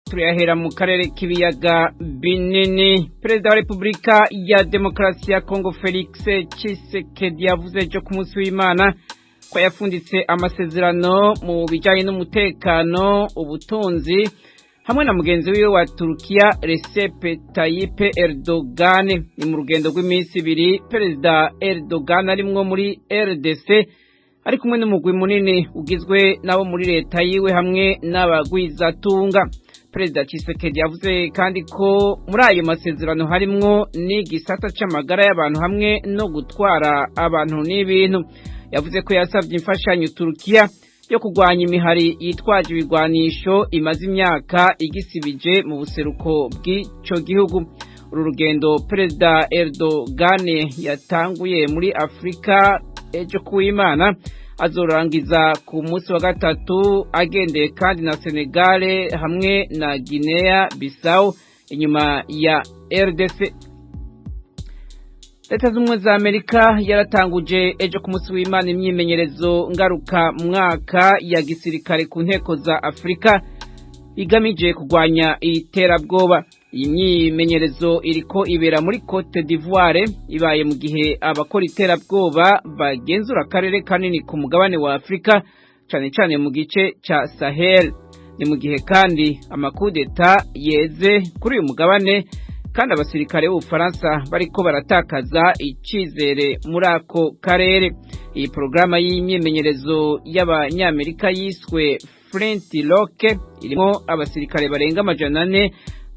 turayahera mu karere k'ibiyaga binini. Perezida wa Repubulika ya Demokarasi ya Kongo Felix Tshisekedi yavuze ejo ku munsi w'Imana ko yafunditse amasezerano mu bijyanye n'umutekano, ubutunzi hamwe na mugenzi wiwe wa Turukiya Recep Tayyip Erdogan. Ni mu rugendo rw'iminsi ibiri Perezida Erdogan arimwo muri RDC ari kumwe n'umugwi munini ugizwe nabo muri leta yiwe hamwe n'abagwizatunga. Perezida Tshisekedi yavuze kandi ko muri ayo masezerano harimwo n'igisata c'amagara y'abantu hamwe no gutwara abantu n'ibintu. Yavuze ko yasavye imfashanyo Turukiya yo kugwanya imihari yitwaje ibigwanisho imaze imyaka igisibije mu buseruko bw'ico gihugu. Uru rugendo Perezida Erdogan yatanguye muri Afrika ejo kuw'Imana azorangiza ku munsi wa gatatu, agendeye kandi na Senegal hamwe na Guinea Bissau inyuma ya RDC. Leta z'Ubumwe za Amerika yaratanguje ejo ku munsi w'Imana imyimenyerezo ngaruka mwaka ya gisirikare ku nteko za Afrika igamije kugwanya iterabwoba. Iyi myimenyerezo iriko ibera muri Cote d'Ivoire, ibaye mu gihe abakora iterabwoba bagenzura akarere kanini ku mugabane wa Afrika, cane cane mu gice ca Sahel. Ni mu gihe kandi amakudeta yeze kuri uyu mugabane, kandi abasirikare b'Ubufaransa bariko baratakaza icizere muri ako karere. Iyi porogaramu y'imyimenyerezo y'Abanyamerika yiswe Flintlock irimo abasirikare barenga 400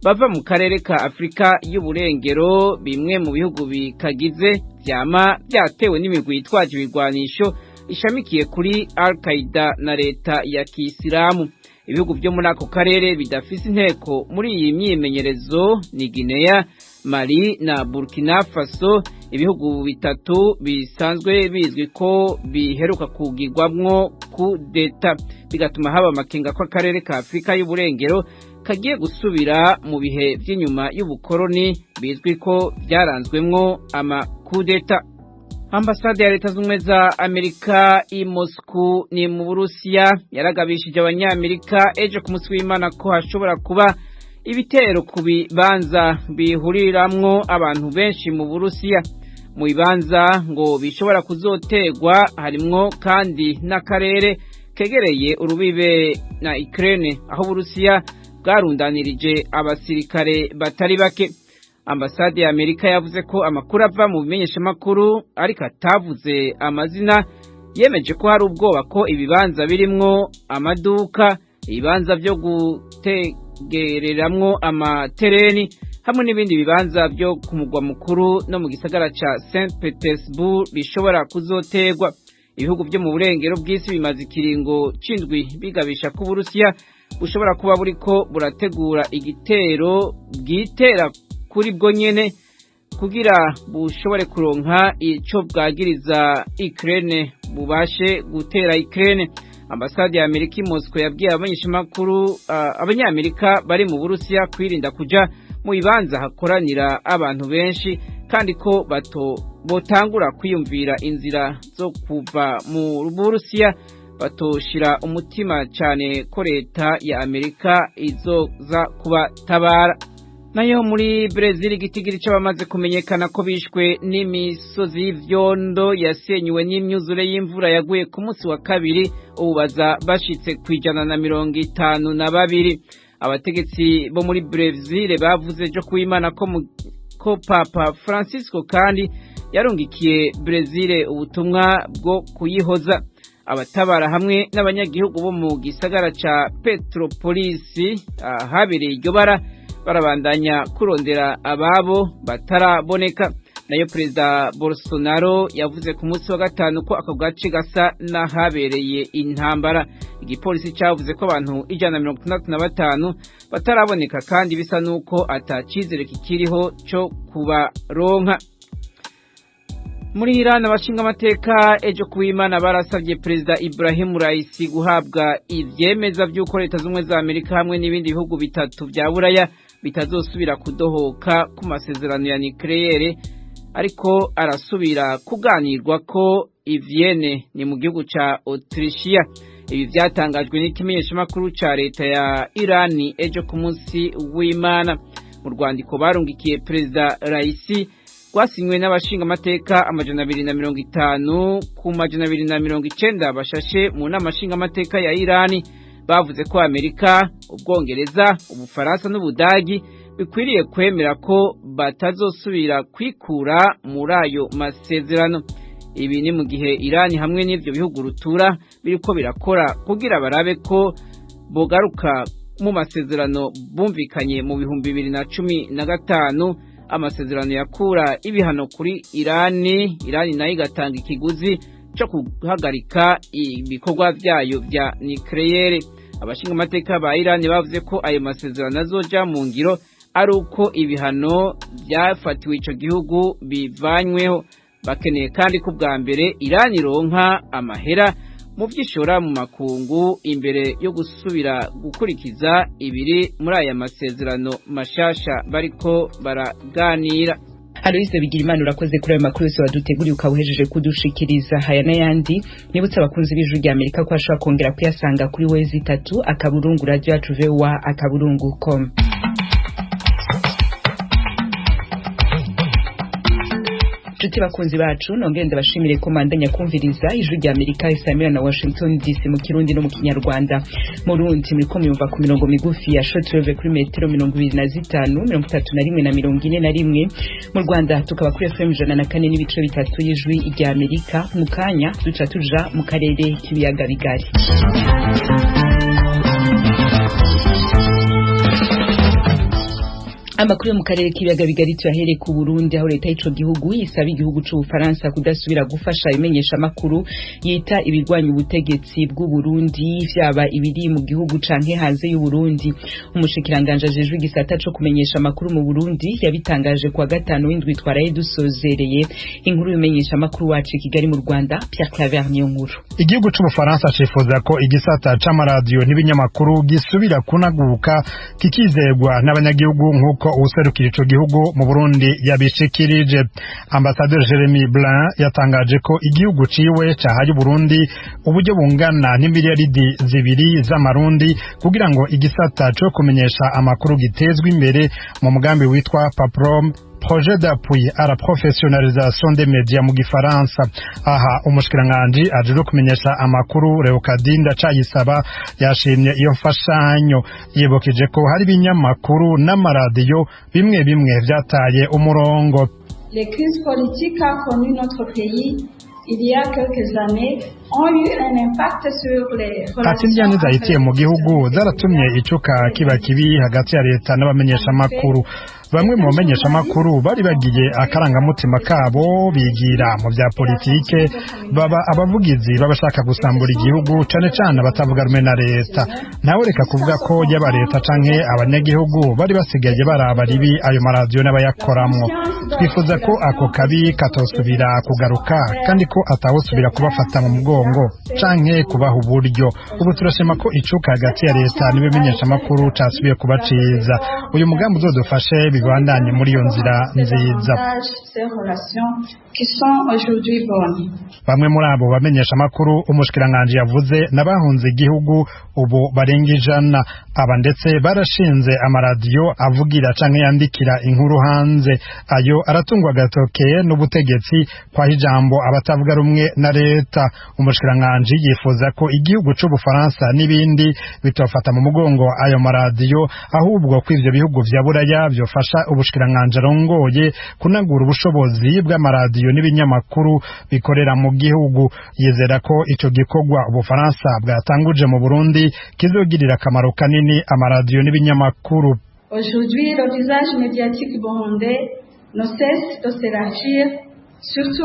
bava mu karere ka Afrika y'uburengero. Bimwe mu bihugu bikagize vyama byatewe n'imigwi yitwaje ibigwanisho ishamikiye kuri Al-Qaeda na leta ya Kisilamu. Ibihugu byo muri ako karere bidafise inteko muri iyi myimenyerezo ni Guinea, Mali na Burkina Faso, ibihugu bitatu bisanzwe bizwi ko biheruka kugirwamwo kudeta, bigatuma haba amakenga ko akarere ka Afrika y'uburengero kagiye gusubira mu bihe by'inyuma y'ubukoroni bizwi ko byaranzwemwo amakudeta. Ambasade ya Leta z'Ubumwe za Amerika i Moscow ni mu Burusiya yaragabishije Abanyamerika ejo ku munsi w'Imana ko hashobora kuba ibitero ku bibanza bihuriramwo abantu benshi mu Burusiya. Mu bibanza ngo bishobora kuzotegwa harimwo kandi n'akarere kegereye urubibe na Ukraine, aho Burusiya bwarundanirije abasirikare batari bake. Ambasade ya Amerika yavuze ko amakuru ava mu bimenyeshamakuru ariko atavuze amazina yemeje ko hari ubwoba ko ibibanza birimwo amaduka, ibibanza byo gutegereramwo amatereni hamwe n'ibindi bibanza byo ku mugwa mukuru no mu gisagara ca St Petersburg bishobora kuzotegwa. Ibihugu byo mu burengero bw'isi bimaze ikiringo c'indwi bigabisha ko Burusiya bushobora kuba buriko burategura igitero bwitera kuri bwo nyene kugira bushobore kuronka ico bwagiriza Ukraine bubashe gutera Ukraine. Ambasade ya Amerika i Moscow yabwiye Abanyamerika bari mu Burusiya kwirinda kuja mu bibanza hakoranira abantu benshi, kandi ko botangura kwiyumvira inzira zo kuva mu Burusiya, batoshira umutima cyane ko leta ya Amerika izoza kubatabara. Nayo muri Brazil igitigiri c'abamaze kumenyekana ko bishwe n'imisozi y'ivyondo yasenyuwe n'imyuzure y'imvura yaguye ku munsi wa kabiri ububaza bashitse kwijana na 52. Abategetsi bo muri Brazil bavuze ejo kuw'Imana ko Papa Francisco kandi yarungikiye Brazil ubutumwa bwo kuyihoza. Abatabara hamwe n'abanyagihugu bo mu gisagara ca Petropolis habereye iryo barabandanya kurondera ababo bataraboneka. Nayo Perezida Bolsonaro yavuze ku munsi wa gatanu ko ako gace gasa n'ahabereye intambara. Igipolisi cavuze ko abantu 165 bataraboneka, kandi bisa nuko atacizere kikiriho cyo kubaronka. Muri Iran abashinga amateka ejo kuw'Imana barasabye Perezida Ibrahim Raisi guhabwa ivyemeza by'uko Leta z'Ubumwe za Amerika hamwe n'ibindi bihugu bitatu bya Buraya bitazosubira kudohoka ku masezerano ya nucleaire, ariko arasubira kuganirwa ko Vienne ni mu gihugu ca Autrichia. Ibi vyatangajwe n'ikimenyeshamakuru ca leta ya Irani ejo ku munsi w'Imana. Mu rwandiko barungikiye Perezida Raisi rwasinywe n'abashinga amateka 250 ku 290 bashashe mu nama nshinga amateka ya Irani, bavuze ko Amerika, Ubwongereza, Ubufaransa n'Ubudagi bikwiriye kwemera ko batazosubira kwikura muri ayo masezerano. Ibi ni mu gihe Irani hamwe n'ivyo bihugu rutura biriko birakora kugira barabe ko bogaruka mu masezerano bumvikanye mu 2015, amasezerano yakura ibihano kuri Irani nayo igatanga ikiguzi cyo guhagarika ibikorwa vyayo vya nucleaire. Abashinga amateka ba Irani bavuze ko ayo masezerano azoja mu ngiro ari uko ibihano byafatiwe ico gihugu bivanyweho. Bakeneye kandi ko bwa mbere Irani ronka amahera mu vyishora mu makungu imbere yo gusubira gukurikiza ibiri muri aya masezerano mashasha bariko baraganira. Aloise Bigirimana urakoze kuri ayo makuru yose waduteguriye ukabuhejeje kudushikiriza. Haya n'ayandi nibutse abakunzi b'Ijwi rya Amerika ko ashobora kongera kuyasanga kuri wezi3.radio@voa.com. Chuti bakunzi bacu nongere ndabashimire ko mandanya kumviriza Ijwi rya Amerika isamira na Washington DC mu Kirundi no mu Kinyarwanda. Mu Rundi muri ko myumva ku mirongo migufi ya shortwave kuri metero 25, 31 na 41. Mu Rwanda tukaba kuri FM 104.3 y'Ijwi rya Amerika. Mu kanya duca tuja mu karere k'ibiyaga bigari. Amakuru mu karere k'ibiyaga bigari tuyahere ku Burundi, aho leta y'ico gihugu isaba igihugu c'Ubufaransa kudasubira gufasha imenyesha makuru yita ibigwanya ubutegetsi bw'u Burundi vyaba ibiri mu gihugu canke hanze y'u Burundi. Umushikiranganje ajejwe igisata co kumenyesha makuru mu Burundi yabitangaje kwa gatanu w'indwi twaraye dusozereye. Inkuru y'umenyesha makuru wacu Kigali mu Rwanda, Pierre Claver Niyonkuru. Igihugu c'Ubufaransa cifuza ko igisata c'amaradiyo n'ibinyamakuru gisubira kunaguka kikizegwa n'abanyagihugu nkuko userukira ico gihugu mu Burundi yabishikirije. Ambassadeur Jeremy Blin yatangaje ko igihugu ciwe cahaye Burundi uburyo bungana n'imiliyaridi 2 z'amarundi kugira ngo igisata cyo kumenyesha amakuru gitezwe imbere mu mugambi witwa PAPROM, projet d'appui à la professionnalisation des médias mu gifaransa. Aha umushikiranganje aje kumenyesha amakuru Leokadinda Cayisaba yashimye iyo mfashanyo, yibukije ko hari binyamakuru n'amaradiyo bimwe vyataye umurongo. Les crises politiques qu'a connu notre pays il y a quelques années ont eu un impact sur les relations zahitiye mu gihugu zaratumye icuka kiba kibi hagati ya leta n'abamenyesha makuru. Bamwe mu bamenyesha makuru bari bagiye akarangamutima kabo bigira mu bya politike, baba abavugizi babashaka gusambura igihugu cane abatavuga rumwe na leta. Nawe reka kuvuga ko yaba leta canke abanyagihugu bari basigaye baraba ribi ayo maradiyo n'abayakoramwo. Twifuza ko ako kabi katosubira kugaruka kandi ko atawusubira kubafata mu mugongo canke kubaha uburyo. Ubu turashima ko icuka hagati ya leta n'ibimenyesha makuru casubiye kubaciza. Uyu mugambi uzodufashe bibandanye muri iyo nzira nziza. Bamwe muri abo bamenyesha makuru umushikiranganje yavuze n'abahunze igihugu ubu barenga 100. Aba ndetse barashinze amaradiyo avugira canke yandikira inkuru hanze. Ayo aratungwa gatoke n'ubutegetsi kwa ijambo abatavuga rumwe na leta. Umushikiranganje yifuza ko igihugu c'Ubufaransa n'ibindi bitofata mu mugongo ayo maradiyo, ahubwo ko ivyo bihugu vya Buraya vyofasha ubushikiranganje arongoye kunagura ubushobozi bw'amaradiyo n'ibinyamakuru bikorera mu gihugu. Yizera ko ico gikorwa Ubufaransa bwatanguje mu Burundi kizogirira akamaro kanini amaradiyo n'ibinyamakuru. Aujourd'hui, le visage médiatique burundais ne cesse de s'élargir.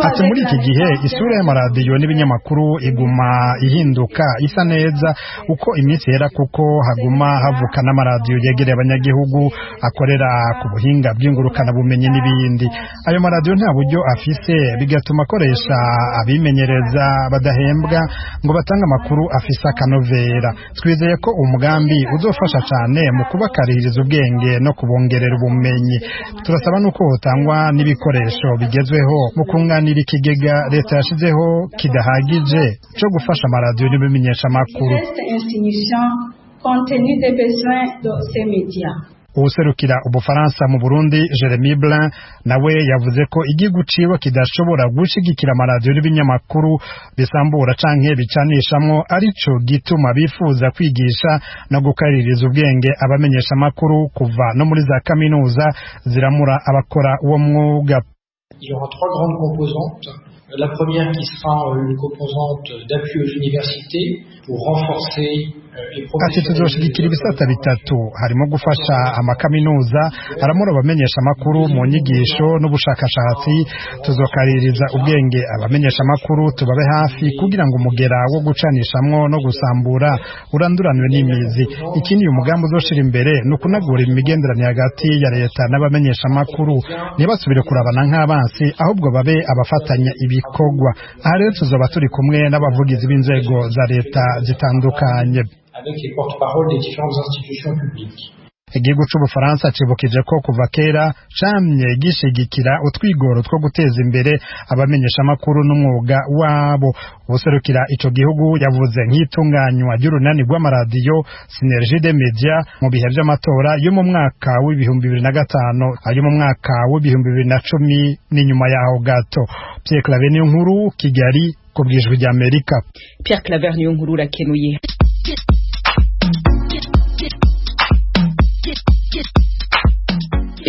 Ati muri iki gihe isura y'amaradiyo n'ibinyamakuru iguma ihinduka isa neza uko iminsi yera, kuko haguma havuka n'amaradiyo yegereye abanyagihugu akorera ku buhinga bw'ingurukana bumenyi n'ibindi. Ayo maradiyo nta buryo afise, bigatuma akoresha abimenyereza badahembwa ngo batange amakuru afise akanovera. Twizeye ko umugambi uzofasha cyane mu kubakaririza ubwenge no kubongerera ubumenyi. Turasaba nuko hotangwa n'ibikoresho bigezweho mu ukunganira ikigega leta yashizeho kidahagije cyo gufasha amaradiyo n'ibimenyesha amakuru. Compte tenu des besoins de ces médias. Userukira Ubufaransa mu Burundi Jeremy Blin nawe yavuze ko igihugu ciwe kidashobora gushigikira amaradiyo n'ibinyamakuru bisambura canke bicanishamwo, arico gituma bifuza kwigisha no gukaririza ubwenge abamenyesha amakuru kuva no muri za kaminuza ziramura abakora uwo mwuga. Il y aura 3 grandes composantes. La première qui sera une composante d'appui aux universités pour renforcer ati tuzoshigikira ibisata bitatu, harimo gufasha amakaminuza aramura abamenyesha amakuru mu nyigisho n'ubushakashatsi, tuzokaririza ubwenge abamenyesha amakuru tubabe hafi kugira ngo umugera wo gucanishamwo no gusambura uranduranwe n'imizi. Ikindi uyu mugambi uzoshira imbere ni ukunagura imigenderanire hagati ya leta n'abamenyesha amakuru, ntibasubire kurabana nk'abansi ahubwo babe abafatanya ibikorwa. Aha rero tuzoba turi kumwe n'abavugizi b'inzego za leta zitandukanye avec les porte-paroles des différentes institutions publiques. Igihugu c'Ubufaransa cibukije ko kuva kera camye gishigikira utwigoro two guteza imbere abamenyesha amakuru n'umwuga wabo. Userukira ico gihugu yavuze nk'itunganywa ry'urunani rw'amaradiyo Synergie des Médias mu bihe vy'amatora yo mu mwaka w'2005 ayo mu mwaka w'2010 n'inyuma yaho gato. Pierre Claver Niyonkuru, Kigali, ku bw'Ijwi ry'Amerika. Pierre Claver Niyonkuru urakenuye.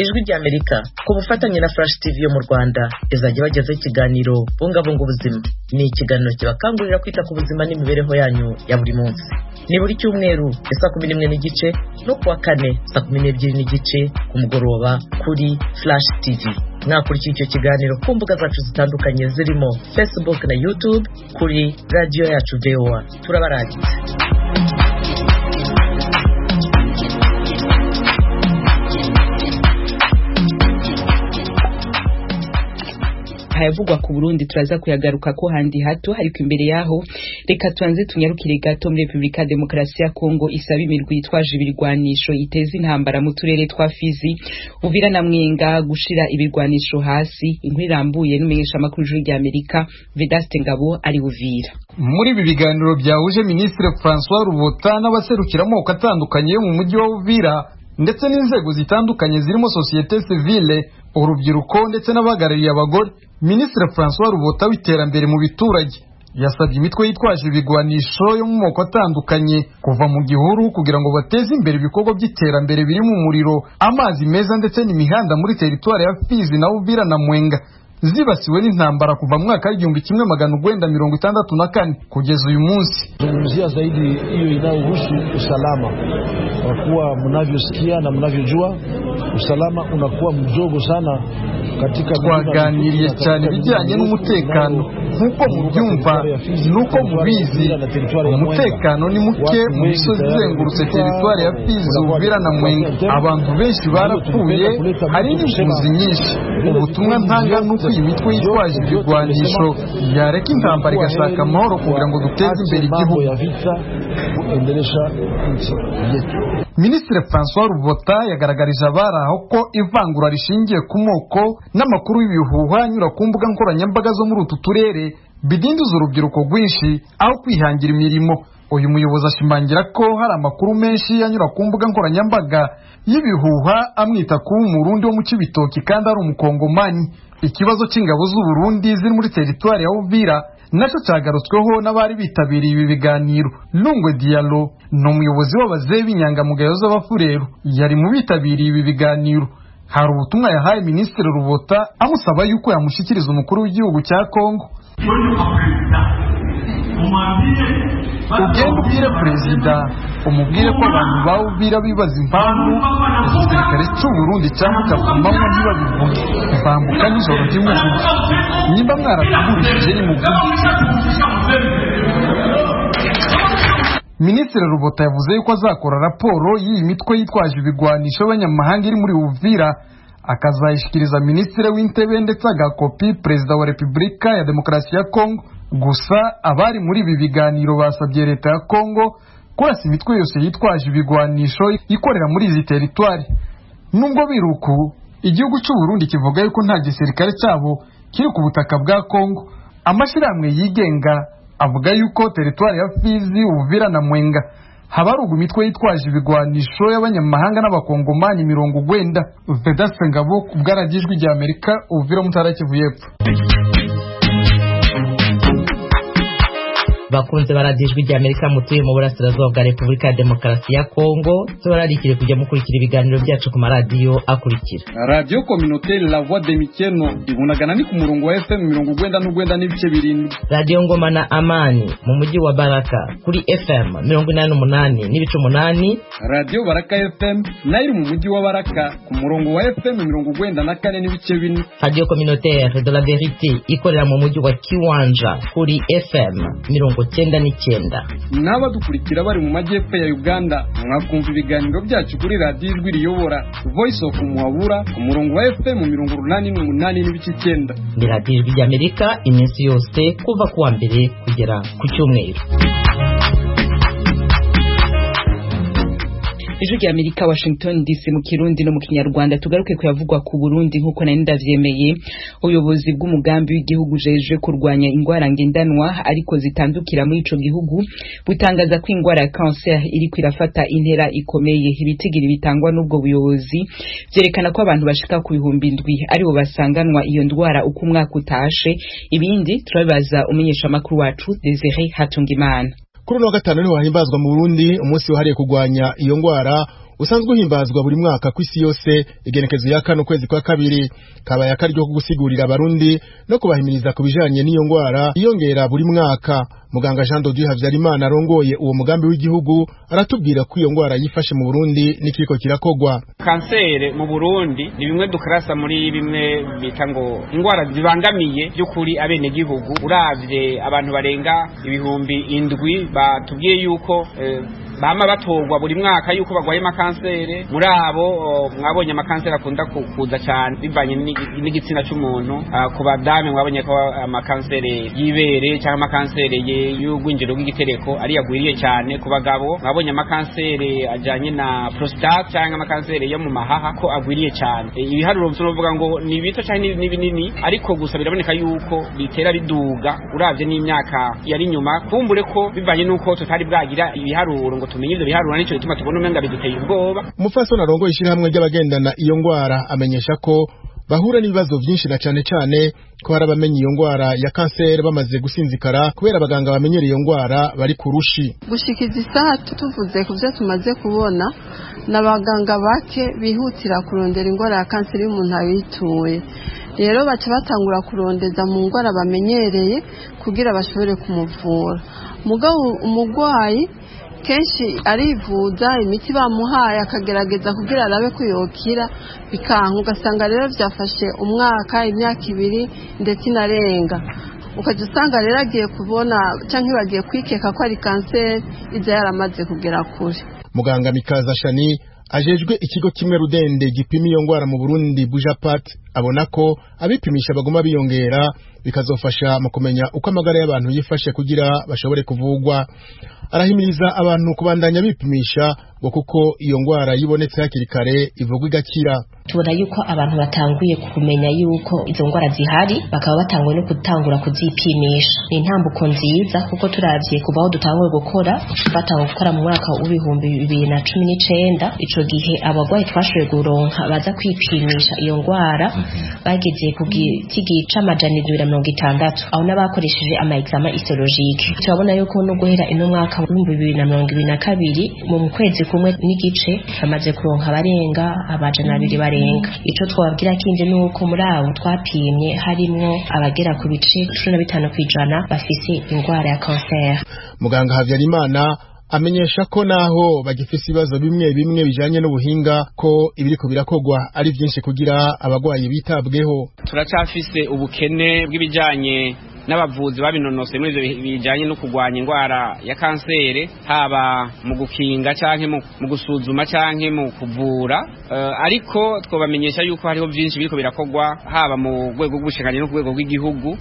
Ijwi ry'Amerika ku bufatanye na Flash TV yo mu Rwanda izajya bagezaho ikiganiro bungabunga ubuzima. Ni ikiganiro kibakangurira kwita ku buzima n'imibereho yanyu ya buri munsi. Ni buri cyumweru saa 11:15 no kuwa kane saa 12:15 ku mugoroba kuri Flash TV. Mwakurikiye icyo kiganiro ku mbuga zacu zitandukanye zirimo Facebook na YouTube kuri Radio Yacu VOA. Turabaragiye. hayavugwa ku Burundi turaza kuyagaruka ko handi hato, ariko imbere yaho reka tuanze tunyarukire gato muri Republika Demokarasi ya Kongo isaba imirwi yitwaje ibirwanisho iteza intambara mu turere twa Fizi, Uvira na Mwenga gushira ibirwanisho hasi. Inkuru irambuye n'umenyesha makuru y'Ijwi ry'Amerika Vedaste Ngabo ari Uvira. Muri ibi biganiro byahuje Ministre François Rubota n'abaserukira amoko atandukanye yo mu mujyi wa Uvira ndetse n'inzego zitandukanye zirimo societe civile, urubyiruko ndetse n'abahagarariye abagore, Ministre François Rubota w'iterambere mu biturage yasabye imitwe yitwaje ibigwanisho yo mu moko atandukanye kuva mu gihuru kugira ngo bateze imbere ibikorwa by'iterambere biri mu muriro, amazi meza ndetse n'imihanda muri teritwari ya Fizi na Uvira na Mwenga zibasiwe n'intambara kuva mwaka w'1964 kugeza uyu munsi. Zungumzia zaidi hiyo inayohusu usalama, kwa kuwa mnavyosikia na mnavyojua usalama unakuwa mdogo sana katika. Twaganiriye cyane bijyanye n'umutekano nk'uko mubyumva nuko mubizi, umutekano ni muke mu misozi izengurutse teritwari ya Fizi, Uvira na Mwenga. Abantu benshi barapfuye, hari n'impunzi nyinshi. Ubutumwa ntanga nuko iyi mitwe yitwaje ibigwanisho yareka intambara igashaka amahoro kugira ngo duteze imbere igihugu. Ministre François Rubota yagaragarije abari aho ko ivangura rishingiye ku moko n'amakuru y'ibihuha anyura ku mbuga nkoranyambaga zo muri utu turere bidindiza urubyiruko rwinshi aho kwihangira imirimo. Uyu muyobozi ashimangira ko hari amakuru menshi anyura ku mbuga nkoranyambaga y'ibihuha amwita kuba umurundi wo mu Cibitoki kandi ari umukongomani. Ikibazo cy'ingabo z'u Burundi ziri muri teritwari ya Uvira nacyo cyagarutsweho n'abari bitabiriye ibi biganiro. Lungwe Diallo ni umuyobozi w'abazeyi b'inyangamugayo z'Abafurero, yari mu bitabiriye ibi biganiro. Hari ubutumwa yahaye Ministre Rubota amusaba yuko yamushyikiriza umukuru w'igihugu cya Kongo. Ugenda ubwire perezida, umubwire ko abantu bawubwira bibaza impamvu igisirikare cy'u Burundi cyambuka ku manywa ntibabivuge, bambuka nijoro ntimuvuge, nimba mwaratugurishije nimuvuge. Ministre Rubota yavuze yuko azakora raporo y'iyi mitwe yitwaje ibigwanisho y'abanyamahanga iri muri Uvira, akazayishikiriza Ministre w'Intebe ndetse agakopi Perezida wa Repubulika ya Demokarasi ya Kongo. Gusa abari muri ibi biganiro basabye leta ya Kongo kurasa imitwe yose yitwaje ibigwanisho ikorera muri izi teritwari. Nubwo biruku, igihugu cy'u Burundi kivuga yuko nta gisirikare cyabo kiri ku butaka bwa Kongo. Amashirahamwe yigenga avuga yuko teritwari ya Fizi, Uvira na Mwenga habaruga imitwe yitwaje ibigwanisho y'abanyamahanga n'abakongomani 90. Vedaste Ngabo kubwaragijwe rya Amerika, Uvira mu ntara Kivu y'Epfo. bakunze baradijwe rya Amerika mutuye mu burasirazuba bwa Repubulika ya Demokarasi ya Kongo, tubararikire kujya mukurikira ibiganiro byacu ku maradiyo akurikira: Radio Communautaire La Voix de Mikeno ibunagana ni ku murongo wa FM 90.9 n'ibice birindwi. Radio Ngoma na Amani mu mujyi wa Baraka kuri FM 88 n'ibice 8. Radio Baraka FM nayo mu mujyi wa Baraka ku murongo wa FM 94 n'ibice 4. Radio Communautaire de la Vérité ikorera mu mujyi wa Kiwanja kuri FM 99. N'abadukurikira bari mu majyepfo ya Uganda mwakumva ibiganiro byacu kuri Radio Ijwi Riyobora Voice of Muhabura ku murongo wa FM 88 n'ibice 9. Ni Radio Ijwi ry'Amerika iminsi yose kuva kuwa mbere kugera ku cyumweru. Ijwi rya Amerika, Washington DC mu Kirundi no mu Kinyarwanda. Tugaruke kuyavugwa ku Burundi nkuko nari ndavyemeye. Ubuyobozi bw'umugambi w'igihugu jeje kurwanya ingwara ngendanwa ariko zitandukira muri ico gihugu butangaza ko ingwara ya cancer iri kwirafata intera ikomeye. Ibitigiri bitangwa n'ubwo buyobozi vyerekana ko abantu bashika ku 7,000 aribo basanganwa iyo ndwara uko umwaka utashe. Ibindi turabibaza umenyesha makuru wacu Desire Hatungimana. Kuri no gatanu niho hahimbazwa mu Burundi umunsi wahariye kurwanya iyo ngwara usanzwe uhimbazwa buri mwaka ku isi yose. Igenekezo ya 4 kwezi kwa kabiri kaba yakaryo ko gusigurira abarundi no kubahimiriza kubijanye n'iyo ngwara iyongera buri mwaka. Muganga Jean Dodieu Havyarimana arongoye uwo mugambi w'igihugu aratubwira ko iyo ngwara yifashe mu Burundi n'ikiriko kirakogwa. Kansere mu Burundi ni bimwe dukarasa muri bimwe bita ngo ingwara zibangamiye by'ukuri abene gihugu. Uravye abantu barenga 7,000 batubwiye yuko bama batogwa buri mwaka yuko bagwaye makansere. Muri abo mwabonye amakansere akunda kuza cyane bivanye n'igitsina cy'umuntu. Ku badame mwabonye ko amakansere y'ibere cyangwa amakansere y'ugwinjiro bw'igitereko ari yagwiriye cyane. Ku bagabo mwabonye amakansere ajanye na prostate cyangwa amakansere yo mu mahaha ko agwiriye cyane. Ibiharuro tunovuga ngo ni bito cyane ni binini, ariko gusa biraboneka yuko bitera biduga uravye n'imyaka yari nyuma. Kumbure ko bivanye nuko tutari bwagira ibiharuro ngo tumenye ivyo biharuro, nico bituma tubona umenga biduteye ubwoba. Umufasoni arongoye ishirahamwe ry'abagendana iyo ngwara amenyesha ko bahura n'ibibazo byinshi na cyane cyane ko hari abamenye iyo ngwara ya kanseri bamaze gusinzikara kubera abaganga bamenyereye iyo ngwara bari kurushi. Gushikiza isaha tuvuze ku byo tumaze kubona n'abaganga bake bihutira kurondera ingwara ya kanseri y'umuntu ayituye. Rero baca batangura kurondeza mu ngwara bamenyereye kugira bashobore kumuvura. Mugabo umugwayi kenshi arivuza imiti bamuhaye akagerageza kugira arabe ko yokira bikanka, ugasanga rero byafashe umwaka, imyaka 2 ndetse inarenga. Ukaje usanga rero agiye kubona canke bagiye kwikeka ko ari kanseri iza yaramaze kugera kure. Muganga Mikaza Shani ajejwe ikigo kimwe Rudende gipima iyo ngwara mu Burundi Bujapat abona ko abipimisha baguma biyongera bikazofasha mu kumenya uko amagara y'abantu yifashe kugira bashobore kuvugwa. Arahimiriza abantu kubandanya bipimisha ngo kuko iyo ngwara yibonetse hakiri kare ivugwa igakira. Tubona yuko abantu batanguye kumenya yuko izo ngwara zihari, bakaba batanguye no gutangura kuzipimisha. Ni intambuko nziza kuko turavye kuva aho dutanguye gukora mu mwaka w'2019 ico gihe abagwayi twashoboye guronka baza kwipimisha iyo ngwara bageze ku giti c'amajana 260, aho n'abakoresheje ama examen histologique. Turabona yuko no guhera ino mwaka wa 2022 mu kwezi kumwe n'igice bamaze kuronka barenga amajana 2 barenga. Ico twababwira kindi nuko muri abo twapimye harimwo abagera ku bice 15% bafise ingwara ya cancer. Muganga Havyarimana amenyesha ko naho bagifise ibibazo bimwe bimwe bijanye n'ubuhinga ko ibiriko birakogwa ari byinshi kugira abagwayi bitabweho. Turacafise ubukene bw'ibijanye n'abavuzi babinonose muri ivyo bijanye no kurwanya ingwara ya kansere, haba mu gukinga canke mu gusuzuma canke mu kuvura. Ariko twobamenyesha yuko hariho byinshi biriko birakogwa haba mu rwego rw'ubushikanye no ku rwego rw'igihugu,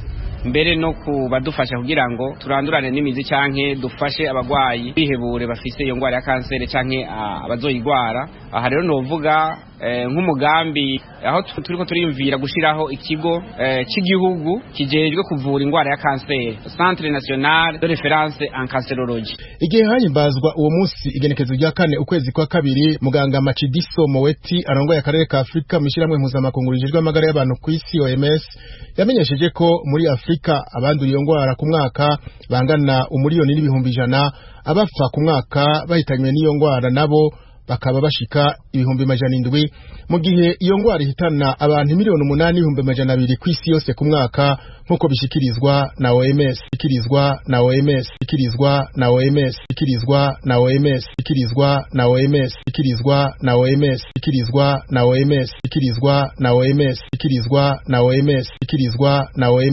mbere no kubadufasha kugira ngo turandurane n'imizi canke dufashe abagwayi bihebure bafise iyo ngwara ya kansere canke abazoyigwara. Aha rero novuga nk'umugambi aho turiko turiyumvira gushiraho ikigo cy'igihugu kijejwe kuvura ingwara ya kanseri, Centre National de Référence en Cancérologie. Igihe hahimbazwa uwo munsi igenekezo rya 4 ukwezi kwa kabiri, muganga Matshidiso Moeti arongoye akarere ka Afrika mishiramwe mpuzamakungu rijejwe amagara y'abantu ku isi OMS yamenyesheje ko muri Afrika abandura iyo ngwara ku mwaka bangana umuriyoni n'ibihumbi 100, abapfa ku mwaka bahitanywe n'iyo ngwara nabo bakaba bashika ibihumbi 700, mu gihe iyo ngwara ihitana abantu 8,800,000 ku isi yose ku mwaka, nkuko bishikirizwa na OMS.